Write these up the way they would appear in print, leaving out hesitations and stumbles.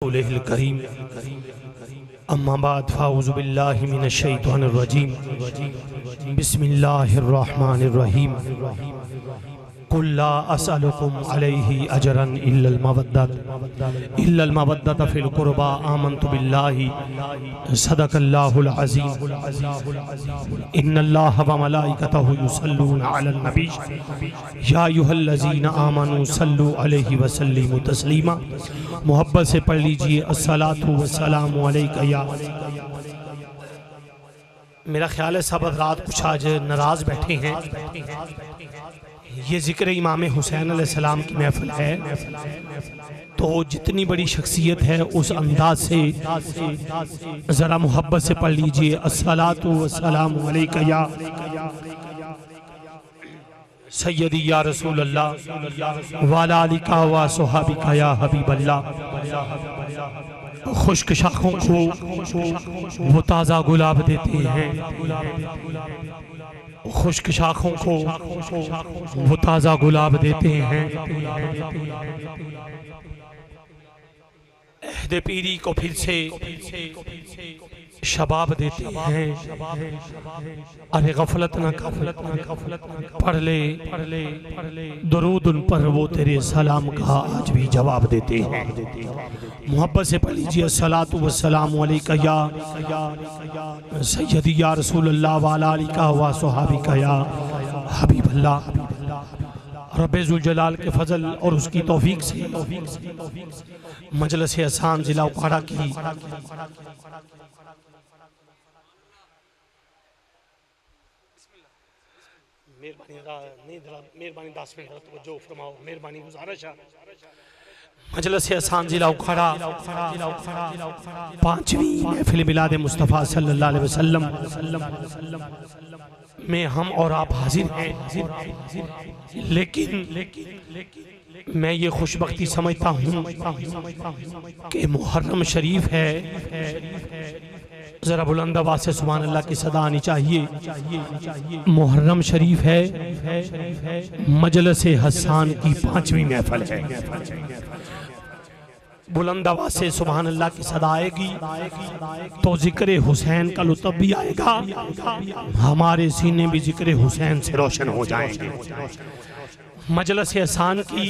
रसूलिहिल करीम। अम्मा बाद फ़ाऊज़ु बिल्लाहि मिनश शैतानिर रजीम। बिस्मिल्लाहिर रहमानिर रहीम। कुल ला असअलुकुम अलैहि अजरन इल्लल मवद्दत फिल कुर्बा आमन्तु बिल्लाहि सदक़ल्लाहुल अज़ीम। इन्नल्लाह व मलाइकतहु युसल्लूना अलन नबी या अय्युहल्लज़ीना आमनू सल्लु अलैहि व सल्लिमू तस्लीमा। मोहब्बत से पढ़ लीजिए अस्सलातु वस्सलामु अलैका या। मेरा ख्याल है सब हज़रात कुछ आज नाराज़ बैठे हैं। ये ज़िक्र इमाम हुसैन अलैहिस्सलाम की महफिल है, तो जितनी बड़ी शख्सियत है उस अंदाज से ज़रा मोहब्बत से पढ़ लीजिए अस्सलातु वस्सलामु अलैका या सय्यदी या रसूल अल्लाह वाला आलिका व सुहाबिका या हबीब अल्लाह। खुश्क शाखों को वो ताज़ा गुलाब देते हैं, खुश्क शाखों को वो ताज़ा गुलाब देते हैं। अहद पीरी को फिर से शबाब देते हैं। अरे गफलत न पढ़ ले दरूद उन पर, वो तेरे सलाम का आज भी जवाब देते हैं। मोहब्बत से पढ़ लीजिए अस्सलातु वस्सलामु अलैका या सय्यदी या रसूल अल्लाह वाला आलिका व सुहाबिका या हबीब अल्लाह। रब्बे ज़ुल जलाल के फजल और उसकी तौफीक से मजलिस असान जिला उपाड़ा की मेहरबानी 10 मिनट तवज्जो फरमाओ, मेहरबानी गुजारिश है। मजलिस असान जिला उखाड़ा 5वीं महफिल मिलाद मुस्तफ़ा सल्लल्लाहु अलैहि वसल्लम में हम और आप हाजिर हैं। लेकिन मैं ये खुशबख्ती समझता हूँ कि मुहर्रम शरीफ है। जरा बुलंद आवाज़ से सुभान अल्लाह की सदा आनी चाहिए। मुहर्रम शरीफ है, मजलिस हसान की 5वीं महफिल है। बुलंद आवाज़ से सुभान अल्लाह की सदा आएगी तो जिक्र हुसैन का लुत्फ़ भी आएगा, हमारे सीने भी जिक्र हुसैन से रोशन हो जाएंगे। मजलिस असान की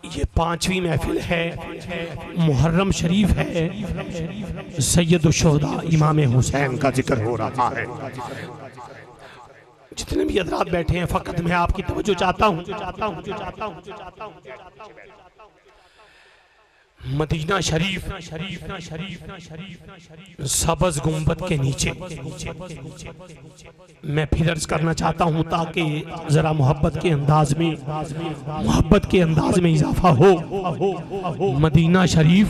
ये 5वीं महफिल है, मुहर्रम शरीफ है। सैयद शुहदा इमाम हुसैन का जिक्र हो रहा है। जितने भी हज़रात बैठे हैं, फ़कत मैं आपकी तवज्जो चाहता हूँ। मदीना शरीफ सबज गुंबद के नीचे मैं फिर अर्ज करना चाहता हूँ ताकि जरा मोहब्बत के अंदाज में इजाफा हो। मदीना शरीफ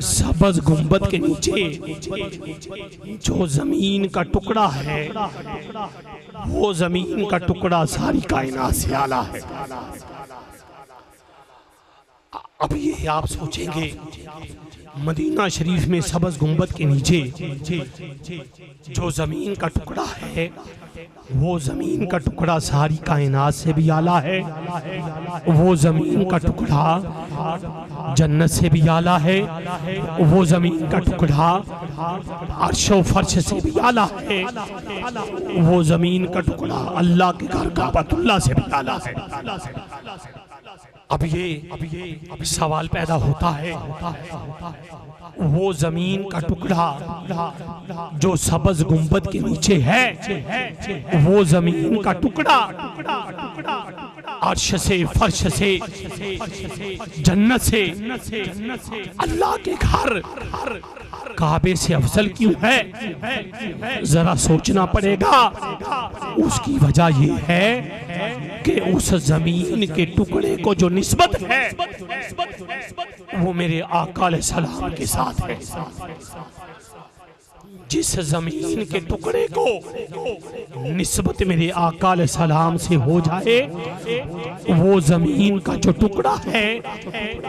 सबज गुंबद के नीचे जो जमीन का टुकड़ा है, वो जमीन का टुकड़ा सारी कायनात से आला है। अब ये आप सोचेंगे मदीना शरीफ में सबज गुंबद के नीचे जो जमीन का टुकड़ा है, वो जमीन का टुकड़ा सारी कायनात से भी आला है। वो जमीन का टुकड़ा जन्नत से भी आला है। वो जमीन का टुकड़ा अर्श व फर्श से भी आला है। वो जमीन का टुकड़ा अल्लाह के घर काबतुल्लाह से भी आला है। अब ये सवाल पैदा होता है, वो जमीन का टुकड़ा जो सबज गुंबद के नीचे है, वो जमीन का टुकड़ा अर्श से, फर्श से, जन्नत से, अल्लाह के घर काबे से अफजल क्यों है? जरा सोचना पड़ेगा। उसकी वजह ये है कि उस जमीन के टुकड़े को जो निस्बत है वो मेरे आका अलैहिस्सलाम के साथ है। जिस जमीन के टुकड़े को निस्बत मेरे आका अलैहिस्सलाम से हो जाए, वो जमीन का जो टुकड़ा है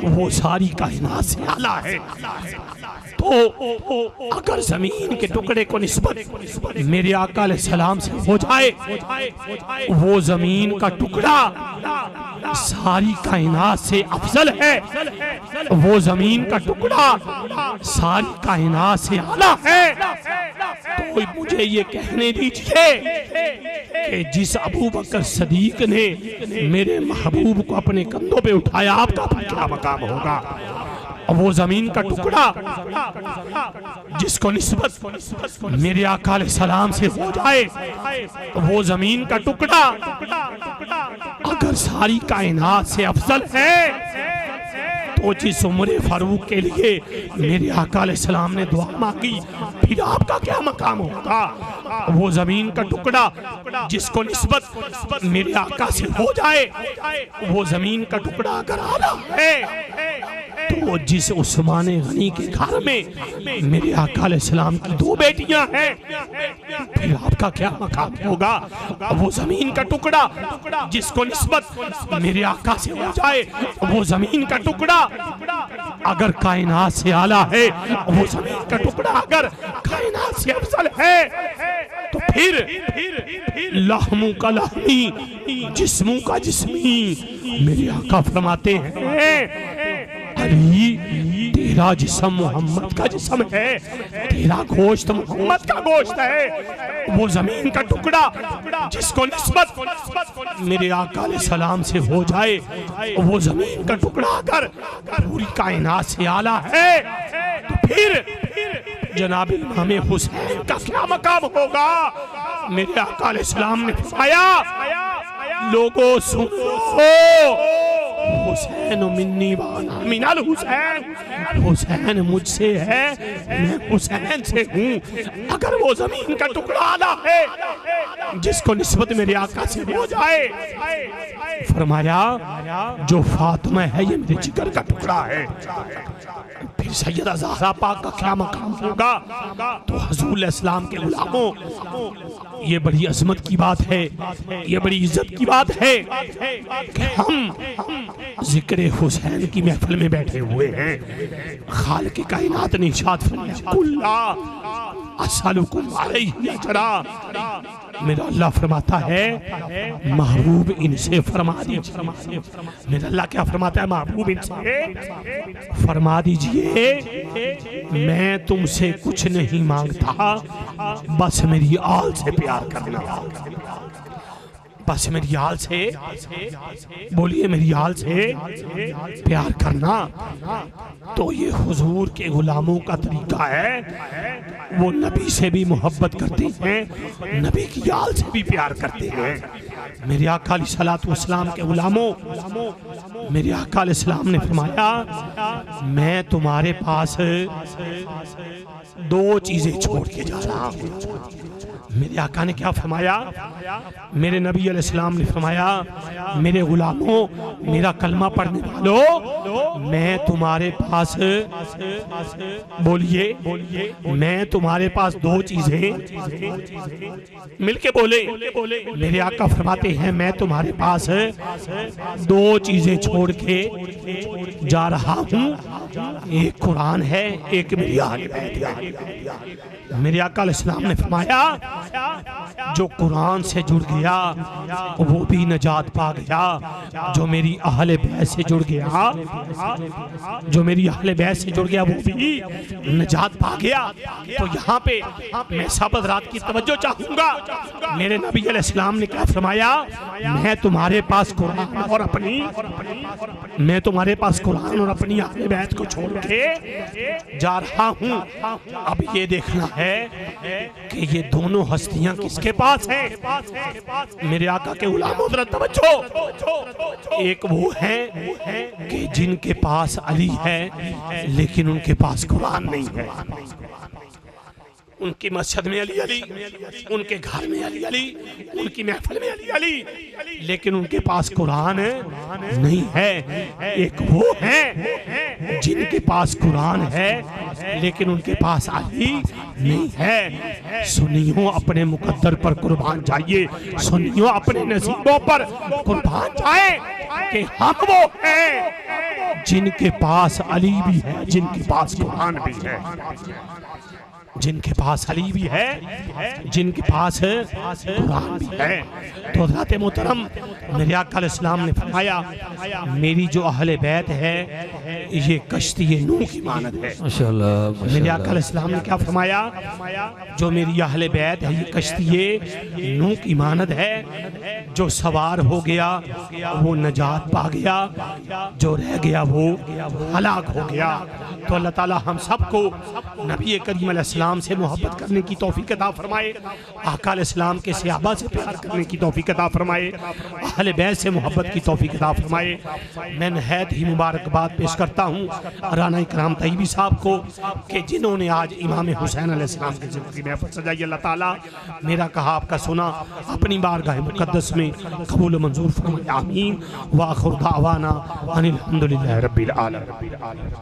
वो सारी कायनात से आला है। तो अगर जमीन के टुकड़े को निस्बत मेरे आका अलैहिस्सलाम से हो जाए, वो जमीन का टुकड़ा सारी कायनात से अफजल है, वो जमीन का टुकड़ा सारी कायनात से आला है। तो मुझे ये कहने दीजिए कि जिस अबू बकर सदीक ने मेरे महबूब को अपने कंधों पे उठाया, आपका क्या मकाम होगा? वो जमीन का टुकड़ा जिसको निस्बत मेरे आका अलैहिस्सलाम से हो जाए, वो जमीन का टुकड़ा अगर सारी कायनात से अफजल है, तो जिस उम्र फारूक के लिए मेरे आका अलैहिस्सलाम ने दुआ मांगी, फिर आपका क्या मकाम होगा? वो जमीन का टुकड़ा जिसको निस्बत मेरे आका से हो जाए, वो जमीन का टुकड़ा अगर आला है, तो जिस उस्मान गनी के घर में मेरे आका अलैहिस्सलाम की 2 बेटियां हैं, फिर आपका क्या मकाम होगा? वो जमीन का टुकड़ा जिसको निस्बत मेरे आका से हो जाए, वो जमीन का टुकड़ा अगर कायनात से आला है, वो जमीन का टुकड़ा अगर कायनात से अफजल है, तो फिर लहमू का लहमी, जिस्मू का जिस्मी। मेरे आका फरमाते हैं, अली तेरा जिस्म मोहम्मद का जिस्म है, तेरा गोश्त मोहम्मद का गोश्त है। वो जमीन का टुकड़ा जिसको निस्बत मेरे आका अलैहिस्सलाम से हो जाए, वो जमीन का टुकड़ा अगर पूरी कायनात से आला है, तो फिर जनाब इमाम हुसैन का क्या मकाम होगा? मेरे आका अलैहिस्सलाम ने फरमाया, लोगों सुनो, हुसैन मिन्नी वाना मिनल हुसैन, हुसैन मुझसे है, मैं हुसैन से हूँ। अगर वो जमीन का टुकड़ा आला है जिसको निस्बत मेरे आका से हो जाए, फरमाया जो फातिमा है ये मेरे जिगर का टुकड़ा है, फिर सैयदा ज़हरा पाक का क्या मकाम होगा? तो हुज़ूर इस्लाम के गुलामों, ये बड़ी अजमत की बात है, ये बड़ी इज्जत की बात है कि हम जिक्र हुसैन की महफिल में बैठे हुए हैं। खालिक़ कायनात ने इरशाद फरमाया, कुल्ला असअलुकुम अलैहि अजरा। मेरा अल्लाह फरमाता है, महबूब इनसे फरमा दीजिए। मेरा अल्लाह क्या फरमाता है? महबूब इनसे फरमा दीजिए, मैं तुमसे कुछ नहीं मांगता, बस मेरी आल से प्यार करना। बस मेरी आल से, बोलिए मेरी आल से प्यार करना। तो ये हुजूर के गुलामों का तरीका है, वो नबी से भी मोहब्बत करते हैं, नबी की आल से भी प्यार करते हैं। मेरे आका अलैहिस्सलातु वस्सलाम के गुलामों, मेरे आका अलैहिस्सलाम ने फरमाया, मैं तुम्हारे पास 2 चीजें छोड़ के जा रहा हूँ। मेरे आका ने क्या फरमाया? मेरे नबी अलैहिस्सलाम ने फरमाया, मेरे गुलामों, मेरा कलमा पढ़ने वालों, मैं तुम्हारे पास, बोलिए, मैं तुम्हारे पास 2 चीजें, मिलके बोले। मेरे आका फरमाते हैं, मैं तुम्हारे पास 2 चीजें छोड़ के जा रहा हूँ, एक कुरान है, एक मेरी अहले बैत है। मेरे आका अलैहिस्सलाम ने फरमाया, जो कुरान से जुड़ गया वो भी नजात पा गया, जो मेरी अहले बैत से जुड़ गया, जो मेरी अहले बैत से जुड़ गया वो भी नजात पा गया। तो यहाँ पे मैं सब हज़रात की तवज्जो चाहूंगा। मेरे नबी अलैहिस्सलाम ने क्या फरमाया? मैं तुम्हारे पास कुरान और अपनी, मैं तुम्हारे पास कुरान और अपनी अहले बैत को छोड़ के जा रहा हूँ। अब ये देखना है कि ये दोनों हस्तियां किसके पास हैं? मेरे आका के गुलामों, जरा तवज्जो। एक वो है कि जिनके पास अली है लेकिन उनके पास कुरान नहीं है। उनकी मस्जिद में अली अली, उनके घर में अली अली, उनकी महफिल में अली अली, लेकिन उनके पास कुरान नहीं है। एक वो है जिनके पास कुरान है लेकिन उनके पास अली नहीं है। सुन्नियों अपने मुकद्दर पर कुर्बान जाइए, सुन्नियों अपने नसीबों पर कुर्बान जाए कि हम वो हैं जिनके पास अली भी है, जिनके पास कुरान भी है, जिनके पास अली भी है, जिनके पास कुरान भी है। तो हज़रत मोहतरम मेरे आका अलैहिस्सलाम ने फरमाया मेरी जो अहले बैत है ये कश्ती नूह की मानद है। माशाअल्लाह मेरे आका अलैहिस्सलाम ने क्या फरमाया, जो मेरी अहले बैत है ये कश्ती नूह की मानद है। जो सवार हो गया वो नजात पा गया, जो रह गया वो हलाक हो गया। तो अल्लाह ताला हम सबको नबी करीम अलैहिस्सलाम से मोहब्बत करने की तौफीक अता फरमाए, आका अलैहिस्सलाम के सहाबा से प्यार करने की तौफीक अता फरमाए, अहले बैत से मोहब्बत की तौफीक अता फरमाए। मैं नहायत ही मुबारकबाद पेश करता हूँ राना इकराम तैयबी साहब को कि जिन्होंने आज इमाम हुसैन अलैहिस्सलाम की ज़िंदगी में सजाई। अल्लाह ताला मेरा कहा आपका सुना अपनी बारगाह मुक़द्दस में कबूल मंजूर फरमाए। आमीन। व आखिर दावाना अनिल हम्दुलिल्लाहि रब्बिल आलमीन।